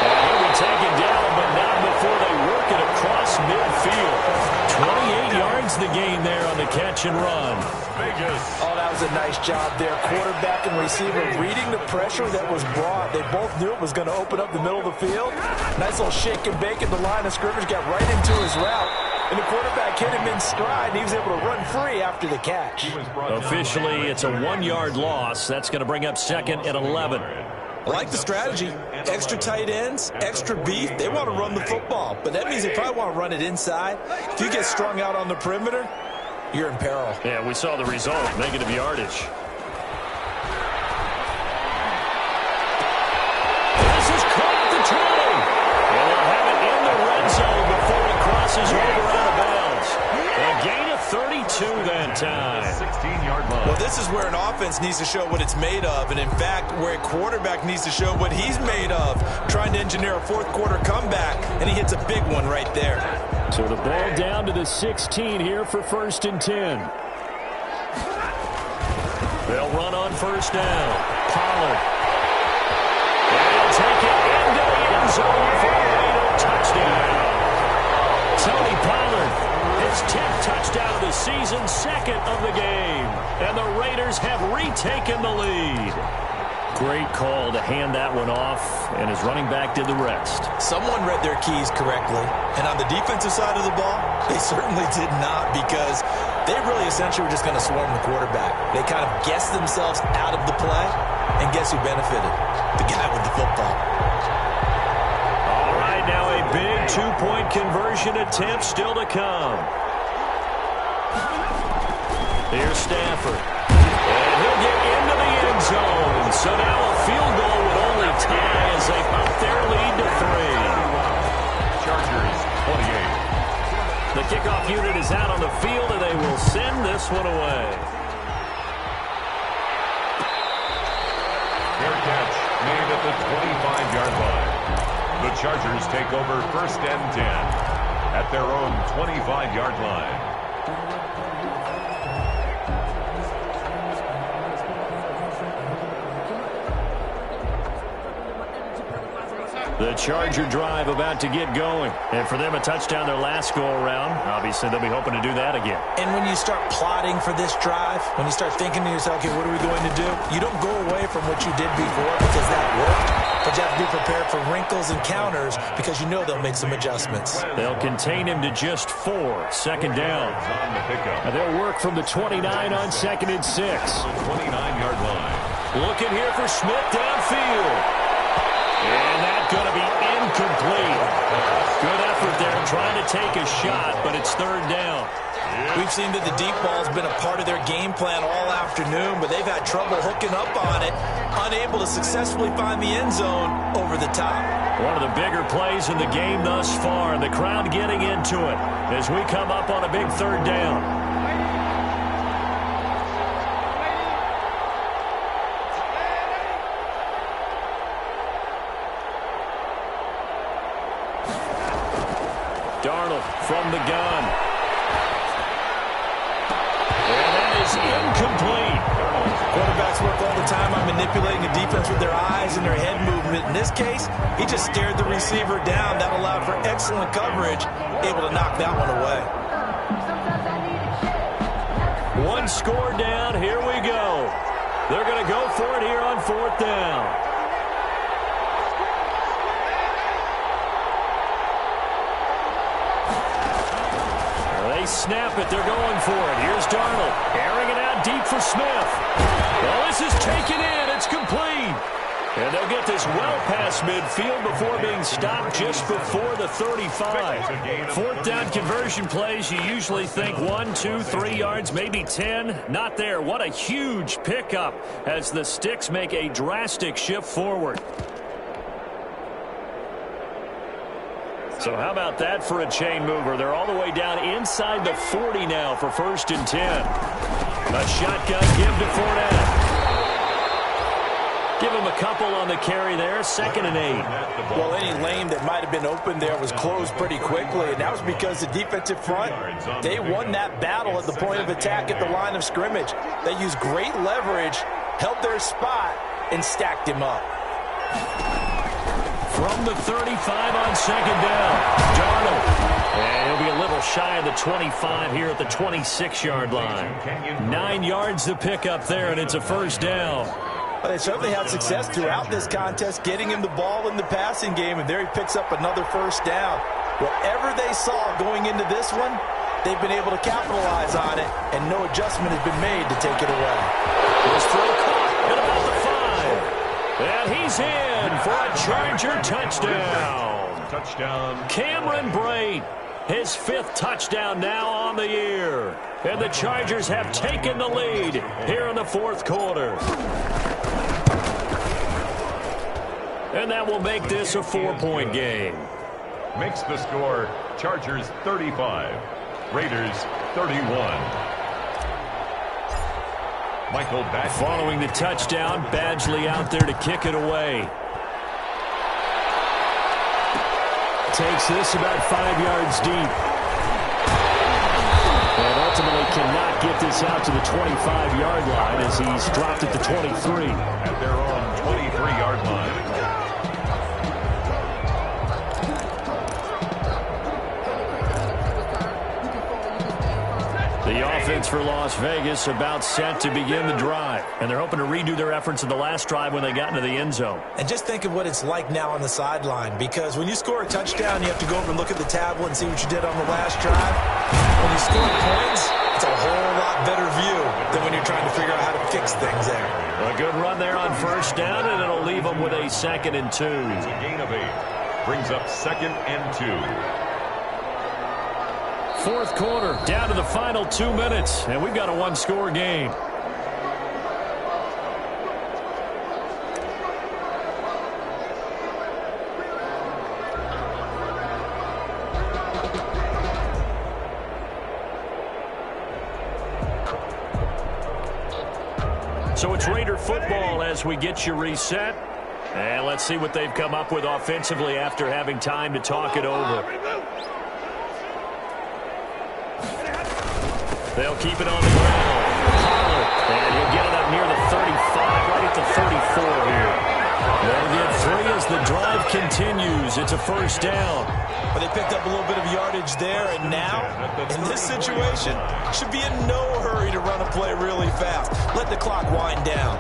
And he'll be taken down, but not before they work it across midfield. 28 yards the gain there on the catch and run. Vegas. Oh, that was a nice job there. Quarterback and receiver reading the pressure that was brought. They both knew it was going to open up the middle of the field. Nice little shake and bake at the line of scrimmage. Got right into his route. And the quarterback hit him in stride. And he was able to run free after the catch. Officially, it's a 1-yard loss. That's going to bring up 2nd and 11. I like the strategy. Extra tight ends, extra beef. They want to run the football, but that means they probably want to run it inside. If you get strung out on the perimeter, you're in peril. Yeah, we saw the result. Negative yardage. This is caught at the 20. And they'll have it in the red zone before it crosses over out of bounds. A gain of 32 that time. 16-yard line. Well, this is where an offense needs to show what it's made of, and in fact, where a quarterback needs to show what he's made of, trying to engineer a 4th quarter comeback, and he hits a big one right there. So the ball down to the 16 here for 1st and 10. They'll run on 1st down. Pollard. And he'll take it into the end zone for a Raider touchdown. Tony Pollard. His 10th touchdown of the season, 2nd of the game. And the Raiders have retaken the lead. Great call to hand that one off, and his running back did the rest. Someone read their keys correctly, and on the defensive side of the ball, they certainly did not, because they really essentially were just going to swarm the quarterback. They kind of guessed themselves out of the play, and guess who benefited? The guy with the football. All right, now a big 2-point conversion attempt still to come. Here's Stafford. And he'll get into the end zone. So now a field goal would only tie as they bump their lead to 3. Chargers 28. The kickoff unit is out on the field, and they will send this one away. Fair catch made at the 25-yard line. The Chargers take over 1st and 10 at their own 25-yard line. The Charger drive about to get going. And for them, a touchdown their last go-around. Obviously, they'll be hoping to do that again. And when you start plotting for this drive, when you start thinking to yourself, okay, what are we going to do? You don't go away from what you did before because that worked. But you have to be prepared for wrinkles and counters because you know they'll make some adjustments. They'll contain him to just 4. 2nd down. On the pickup. And they'll work from the 29 on 2nd and 6. 29-yard line. Looking here for Smith downfield. And that's going to be incomplete. Good effort there trying to take a shot, but it's 3rd down. We've seen that the deep ball's been a part of their game plan all afternoon, but they've had trouble hooking up on it, unable to successfully find the end zone over the top. One of the bigger plays in the game thus far, and the crowd getting into it as we come up on a big third down. Darnold from the gun. And that is incomplete. Quarterbacks work all the time on manipulating the defense with their eyes and their head movement. In this case, he just stared the receiver down. That allowed for excellent coverage, able to knock that one away. One score down. Here we go. They're going to go for it here on fourth down. They snap it. They're going for it. Here's Darnold. Airing it out deep for Smith. Well, this is taken in. It's complete. And they'll get this well past midfield before being stopped just before the 35. Fourth down conversion plays, you usually think 1, 2, 3 yards, maybe 10. Not there. What a huge pickup as the Sticks make a drastic shift forward. So how about that for a chain mover? They're all the way down inside the 40 now for 1st and 10. A shotgun give to Fournette. Give him a couple on the carry there. 2nd and 8. Well, any lane that might have been open there was closed pretty quickly, and that was because the defensive front, they won that battle at the point of attack at the line of scrimmage. They used great leverage, held their spot, and stacked him up. From the 35 on 2nd down, Darnold. And he'll be a little shy of the 25 here at the 26-yard line. 9 yards to pick up there, and it's a 1st down. Well, they certainly had success throughout this contest, getting him the ball in the passing game, and there he picks up another 1st down. Whatever they saw going into this one, they've been able to capitalize on it, and no adjustment has been made to take it away. This throw caught at about the 5. And he's in for a Charger touchdown. Cameron Brate, his 5th touchdown now on the year. And the Chargers have taken the lead here in the 4th quarter. And that will make this a 4-point game. Makes the score Chargers 35, Raiders 31. Michael Badgley. Following the touchdown, Badgley out there to kick it away. Takes this about 5 yards deep. And ultimately cannot get this out to the 25-yard line as he's dropped at the 23. At their own 23-yard line. The offense for Las Vegas about set to begin the drive. And they're hoping to redo their efforts in the last drive when they got into the end zone. And just think of what it's like now on the sideline, because when you score a touchdown, you have to go over and look at the tablet and see what you did on the last drive. When you score points, it's a whole lot better view than when you're trying to figure out how to fix things there. A good run there on 1st down, and it'll leave them with a 2nd and 2. It's a gain of 8. Brings up 2nd and 2. 4th quarter, down to the final 2 minutes, and we've got a 1-score game. So it's Raider football as we get you reset. And let's see what they've come up with offensively after having time to talk it over. They'll keep it on the ground. And he'll get it up near the 35, right at the 34 here. They'll get 3 as the drive continues. It's a 1st down. But they picked up a little bit of yardage there, and now, in this situation, should be in no hurry to run a play really fast. Let the clock wind down.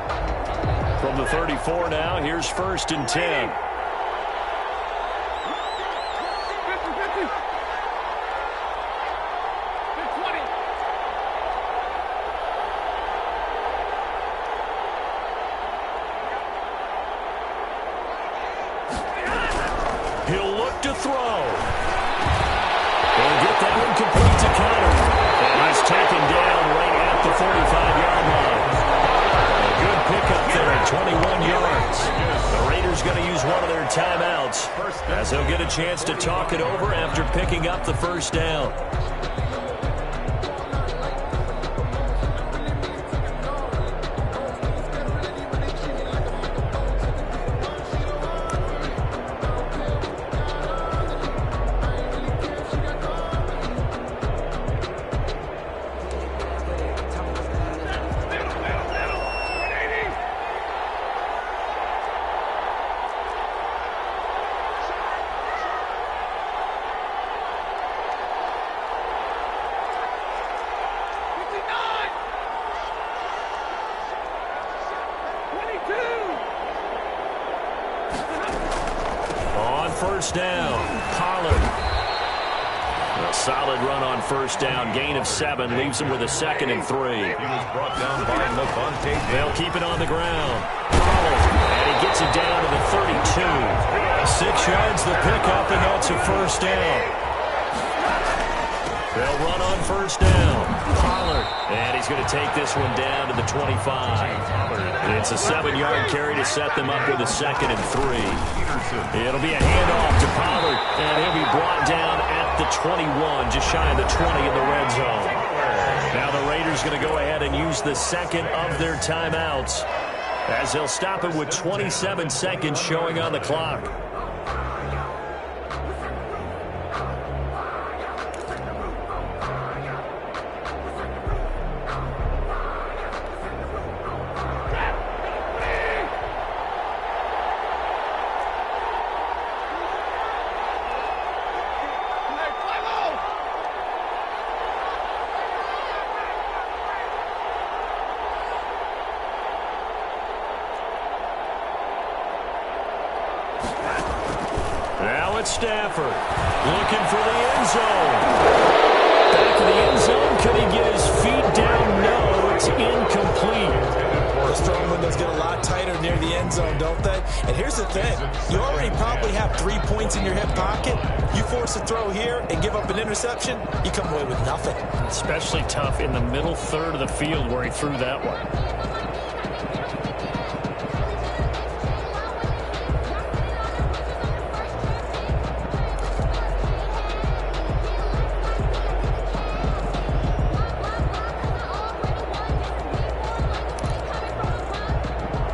From the 34 now, here's 1st and 10. He'll look to throw. They'll get that one complete to Counter. And at 21 yards. The Raiders going to use one of their timeouts as they'll get a chance to talk it over after picking up the first down. First down, Pollard. A solid run on first down. Gain of 7 leaves him with a 2nd and 3. He was brought down by Levante. They'll keep it on the ground. Pollard, and he gets it down to the 32. 6 yards the pickup, and that's a first down. They'll run on first down. Pollard, and he's going to take this one down to the 25. It's a 7-yard carry to set them up with a 2nd and 3. It'll be a handoff to Pollard, and he'll be brought down at the 21, just shy of the 20 in the red zone. Now the Raiders going to go ahead and use the second of their timeouts as they'll stop it with 27 seconds showing on the clock. Stafford looking for the end zone. Back to the end zone. Could he get his feet down? No, it's incomplete. Those throwing windows get a lot tighter near the end zone, don't they? And here's the thing. You already probably have 3 points in your hip pocket. You force a throw here and give up an interception, you come away with nothing. Especially tough in the middle third of the field where he threw that one.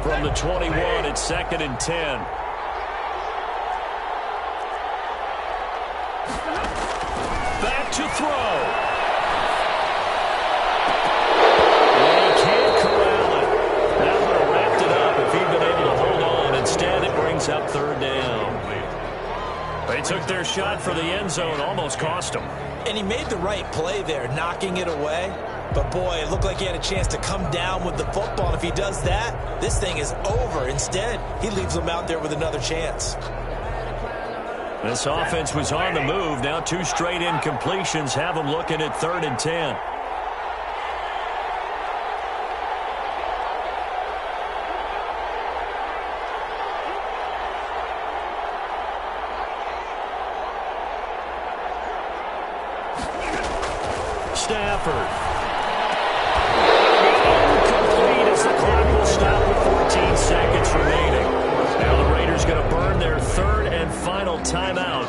From the 21, it's 2nd and 10. Back to throw. And he can't corral it. That would have wrapped it up if he'd been able to hold on. Instead, it brings up 3rd down. They took their shot for the end zone, almost cost them. And he made the right play there, knocking it away. But, boy, it looked like he had a chance to come down with the football. And if he does that, this thing is over. Instead, he leaves them out there with another chance. This offense was on the move. Now 2 straight incompletions have them looking at 3rd and 10. Stafford. Seconds remaining. Now the Raiders going to burn their 3rd and final timeout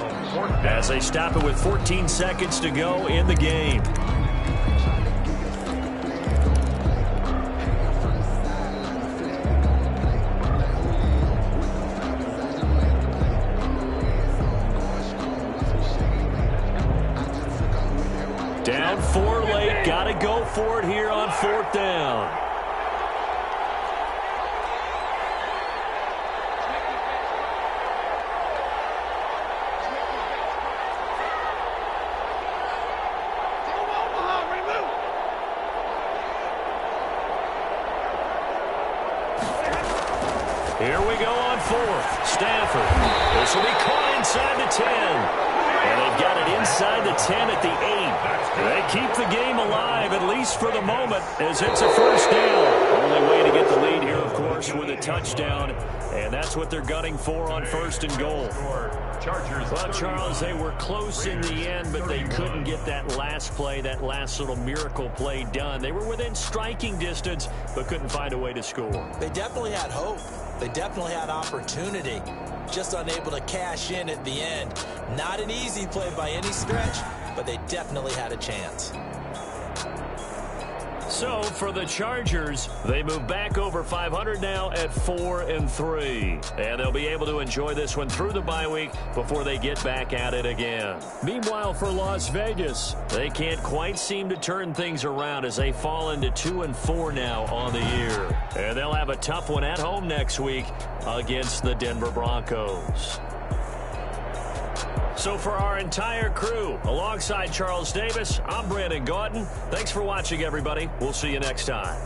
as they stop it with 14 seconds to go in the game. Down 4 late. Got to go for it here on 4th down. Here we go on 4th. Stafford. This will be caught inside the 10. And they've got it inside inside the 10 at the 8. They keep the game alive, at least for the moment, as it's a first down. Only way to get the lead here, of course, with a touchdown, and that's what they're gunning for on first and goal. Well, Charles, they were close in the end, but they couldn't get that last play, that last little miracle play done. They were within striking distance, but couldn't find a way to score. They definitely had hope. They definitely had opportunity. Just unable to cash in at the end. Not an easy play by any stretch, but they definitely had a chance. So for the Chargers, they move back over 500 now at 4-3. And they'll be able to enjoy this one through the bye week before they get back at it again. Meanwhile, for Las Vegas, they can't quite seem to turn things around as they fall into 2-4 now on the year. And they'll have a tough one at home next week against the Denver Broncos. So for our entire crew, alongside Charles Davis, I'm Brandon Gautin. Thanks for watching, everybody. We'll see you next time.